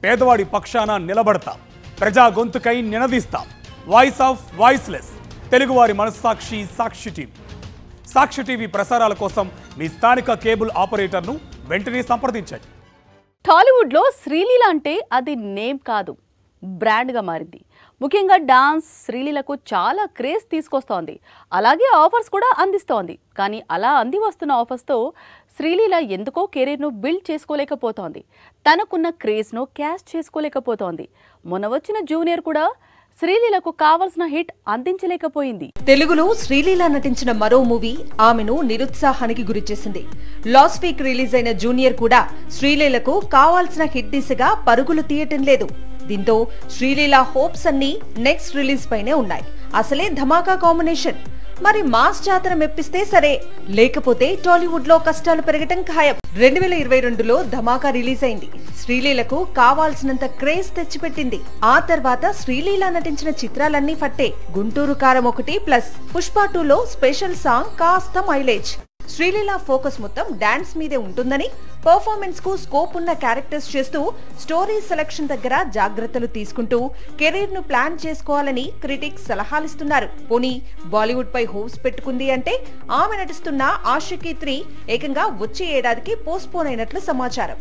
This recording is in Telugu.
పేదవాడి పక్షాన నిలబడతాం, ప్రజా గొంతుకై నినదిస్తాం. వాయిస్ ఆఫ్ వాయిస్లెస్, తెలుగువారి మనస్సాక్షి సాక్షి టీవీ. సాక్షి టీవీ ప్రసారాల కోసం మీ స్థానిక కేబుల్ ఆపరేటర్ను వెంటనే సంప్రదించండి. టాలీవుడ్లో శ్రీలీల అంటే అది నేమ్ కాదు, బ్రాండ్గా మారింది. ముఖ్యంగా డాన్స్ శ్రీలీలకు చాలా క్రేజ్ తీసుకొస్తోంది, అలాగే ఆఫర్స్ కూడా అందిస్తోంది. కానీ అలా అంది వస్తున్న ఆఫర్స్తో శ్రీలీల ఎందుకో కెరీర్ను బిల్డ్ చేసుకోలేకపోతోంది, తనకున్న క్రేజ్ను క్యాష్ చేసుకోలేకపోతోంది. మొన్న వచ్చిన జూనియర్ కూడా శ్రీలీలకు కావాల్సిన హిట్ అందించలేకపోయింది. తెలుగులో శ్రీలీల నటించిన మరో మూవీ ఆమెను నిరుత్సాహానికి గురిచేసింది. లాస్ట్ వీక్ రిలీజ్ అయిన జూనియర్ కూడా శ్రీలీలకు కావాల్సిన హిట్ దిశగా పరుగులు తీయటం లేదు. దీంతో శ్రీలీల హోప్స్ అన్ని నెక్స్ట్ రిలీజ్ పైనే ఉన్నాయి. అసలే ధమాకా కాంబినేషన్. మరి మాస్ జాతర మెప్పిస్తే సరే, లేకపోతే టాలీవుడ్ లో కష్టాలు పెరగటం ఖాయం. 2022లో ధమాకా రిలీజ్ అయింది. శ్రీలీలకు కావాల్సినంత క్రేజ్ తెచ్చిపెట్టింది. ఆ తర్వాత శ్రీలీల నటించిన చిత్రాలన్నీ ఫట్టే. గుంటూరు కారం 1 ప్లస్ పుష్ప 2లో స్పెషల్ సాంగ్ కాస్త మైలేజ్. శ్రీలీల ఫోకస్ మొత్తం డాన్స్ మీదే ఉంటుందని, పర్ఫార్మెన్స్ కు స్కోప్ ఉన్న క్యారెక్టర్స్ చేస్తూ స్టోరీ సెలక్షన్ దగ్గర జాగ్రత్తలు తీసుకుంటూ కెరీర్ ను ప్లాన్ చేసుకోవాలని క్రిటిక్స్ సలహాలిస్తున్నారు. పోనీ బాలీవుడ్ పై హోప్స్ పెట్టుకుంది అంటే ఆమె నటిస్తున్న ఆషికీ 3 ఏకంగా వచ్చే ఏడాదికి పోస్ట్ పోన్ అయినట్లు సమాచారం.